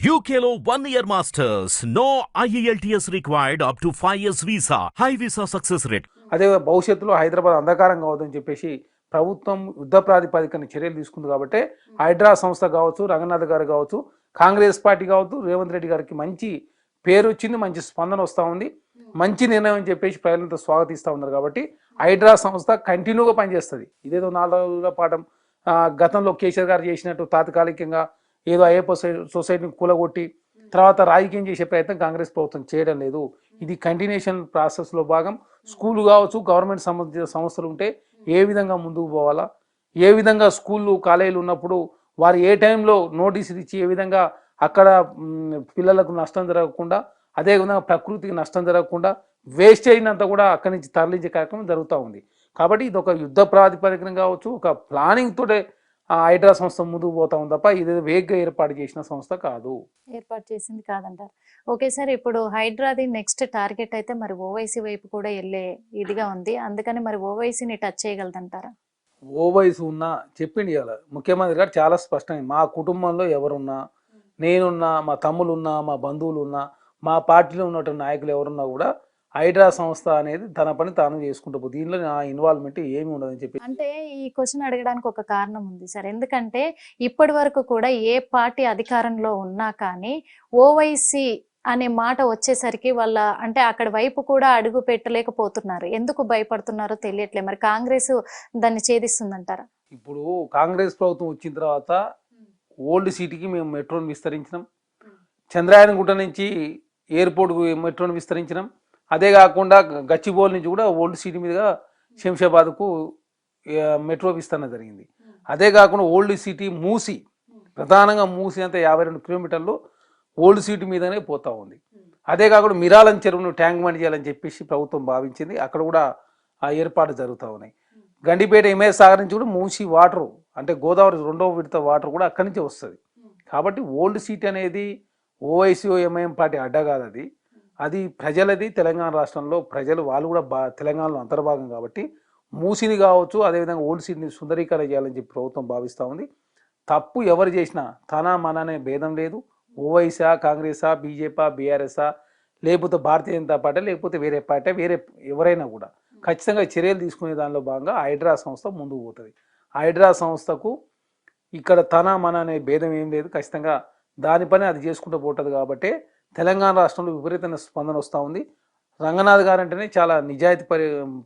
UKLO 1 year masters. No IELTS required up to 5 years visa. High visa success rate. అదే భవిష్యత్తులో హైదరాబాద్ అంధకారం కావద్దని చెప్పేసి ప్రభుత్వం యుద్ధ ప్రాతిపదికన చర్యలు తీసుకుంది కాబట్టి హైడ్రా సంస్థ కావచ్చు, రంగనాథ్ గారు కావచ్చు, కాంగ్రెస్ పార్టీ కావచ్చు, రేవంత్ రెడ్డి గారికి మంచి పేరు వచ్చింది, మంచి స్పందన వస్తూ ఉంది, మంచి నిర్ణయం అని చెప్పేసి ప్రజలంతా స్వాగతిస్తూ ఉన్నారు. కాబట్టి హైడ్రా సంస్థ కంటిన్యూగా పనిచేస్తుంది. ఇదేదో 4 రోజుల పాఠం గతంలో కేసీఆర్ గారు చేసినట్టు తాత్కాలికంగా ఏదో అయ్యప్ప సొసైటీని కూలగొట్టి తర్వాత రాజకీయం చేసే ప్రయత్నం కాంగ్రెస్ ప్రభుత్వం చేయడం లేదు. ఇది కంటిన్యూషన్ ప్రాసెస్లో భాగం. స్కూలు కావచ్చు, గవర్నమెంట్ సంబంధించిన సంస్థలు ఉంటే ఏ విధంగా ముందుకు పోవాలా, ఏ విధంగా స్కూళ్ళు కాలేజీలు ఉన్నప్పుడు వారు ఏ టైంలో నోటీసులు ఇచ్చి ఏ విధంగా అక్కడ పిల్లలకు నష్టం జరగకుండా, అదేవిధంగా ప్రకృతికి నష్టం జరగకుండా వేస్ట్ అయినంత కూడా అక్కడి నుంచి తరలించే కార్యక్రమం జరుగుతూ ఉంది. కాబట్టి ఇది ఒక యుద్ధ ప్రాతిపదికన కావచ్చు, ఒక ప్లానింగ్ తోటే హైడ్రా సంస్థ ముందుకు పోతా ఉంది తప్ప ఇది వేగ్గా ఏర్పాటు చేసిన సంస్థ కాదు, ఏర్పాటు చేసింది కాదంటారు. ఓకే సార్, ఇప్పుడు హైడ్రాది నెక్స్ట్ టార్గెట్ అయితే మరి ఓవైసీ వైపు కూడా వెళ్ళే ఇదిగా ఉంది, అందుకని మరి ఓవైసీని టచ్ చేయగలదంటారా? ఓవైసీ ఉన్నా చెప్పిండి ఇవాళ ముఖ్యమంత్రి గారు చాలా స్పష్టంగా, మా కుటుంబంలో ఎవరున్నా, నేనున్నా, మా తమ్ములు ఉన్నా, మా బంధువులు ఉన్నా, మా పార్టీలో ఉన్నటువంటి నాయకులు ఎవరున్నా కూడా హైడ్రా సంస్థ అనేది తన పని తాను చేసుకుంటూ పోతుంది, దీనిలో నా ఇన్వాల్వ్మెంట్ ఏమి ఉండదని చెప్పి. అంటే ఈ క్వశ్చన్ అడగడానికి ఒక కారణం ఉంది సార్, ఎందుకంటే ఇప్పటి వరకు కూడా ఏ పార్టీ అధికారంలో ఉన్నా కానీ ఓవైసీ అనే మాట వచ్చేసరికి వాళ్ళ అంటే అక్కడ వైపు కూడా అడుగు పెట్టలేకపోతున్నారు. ఎందుకు భయపడుతున్నారో తెలియట్లేదు. మరి కాంగ్రెస్ దాన్ని ఛేదిస్తుందంటారా? ఇప్పుడు కాంగ్రెస్ ప్రభుత్వం వచ్చిన తర్వాత ఓల్డ్ సిటీకి మేము మెట్రోని విస్తరించినాం, చంద్రాయనగుట్ట నుంచి ఎయిర్పోర్ట్కు మెట్రోని విస్తరించినాం, అదే కాకుండా గచ్చిబౌలి నుంచి కూడా ఓల్డ్ సిటీ మీదుగా శంషాబాద్కు మెట్రో విస్తరణ జరిగింది. అదే కాకుండా ఓల్డ్ సిటీ మూసి, ప్రధానంగా మూసి అంతా 52 కిలోమీటర్లు ఓల్డ్ సిటీ మీదనే పోతూ ఉంది. అదే కాకుండా మిరాలం చెరువును ట్యాంక్ బండ్ చేయాలని చెప్పేసి ప్రభుత్వం భావించింది, అక్కడ కూడా ఆ ఏర్పాటు జరుగుతూ ఉన్నాయి. గండిపేట ఎంఎస్ సాగర్ నుంచి కూడా మూసి వాటరు అంటే గోదావరి 2వ విడత వాటర్ కూడా అక్కడి నుంచి వస్తుంది. కాబట్టి ఓల్డ్ సిటీ అనేది ఓవైసీ ఎంఐఎం పార్టీ అడ్డ కాదు, అది ప్రజలది. తెలంగాణ రాష్ట్రంలో ప్రజలు వాళ్ళు కూడా తెలంగాణలో అంతర్భాగం కాబట్టి మూసిని కావచ్చు, అదేవిధంగా ఓల్డ్ సిటీని సుందరీకరణ చేయాలని చెప్పి ప్రభుత్వం భావిస్తూ ఉంది. తప్పు ఎవరు చేసినా తన మన అనే భేదం లేదు. ఓవైసా, కాంగ్రెసా, బీజేపీ, బీఆర్ఎస్ఆ, లేకపోతే భారతీయ జనతా పార్టీ, లేకపోతే వేరే పార్టీ, వేరే ఎవరైనా కూడా ఖచ్చితంగా చర్యలు తీసుకునే దానిలో భాగంగా హైడ్రా సంస్థ ముందుకు పోతుంది. హైడ్రా సంస్థకు ఇక్కడ తన మన అనే భేదం ఏం లేదు, ఖచ్చితంగా దాని పని అది చేసుకుంటూ పోతుంది. కాబట్టి తెలంగాణ రాష్ట్రంలో విపరీతమైన స్పందన వస్తూ ఉంది. రంగనాథ్ గారు అంటేనే చాలా నిజాయితీ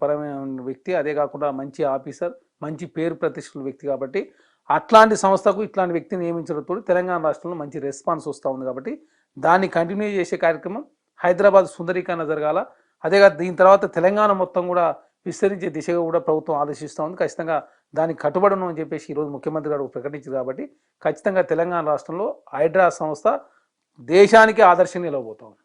పరమైన వ్యక్తి, అదే కాకుండా మంచి ఆఫీసర్, మంచి పేరు ప్రతిష్టల వ్యక్తి. కాబట్టి అట్లాంటి సంస్థకు ఇట్లాంటి వ్యక్తిని నియమించడంతో తెలంగాణ రాష్ట్రంలో మంచి రెస్పాన్స్ వస్తూ ఉంది. కాబట్టి దాన్ని కంటిన్యూ చేసే కార్యక్రమం హైదరాబాద్ సుందరీకరణ జరగాల. అదేగా దీని తర్వాత తెలంగాణ మొత్తం కూడా విస్తరించే దిశగా కూడా ప్రభుత్వం ఆలోచిస్తూ ఉంది. ఖచ్చితంగా దానికి కట్టుబడను అని చెప్పేసి ఈరోజు ముఖ్యమంత్రి గారు ప్రకటించారు. కాబట్టి ఖచ్చితంగా తెలంగాణ రాష్ట్రంలో హైడ్రా సంస్థ దేశానికి ఆదర్శంగా నిలవబోతోంది.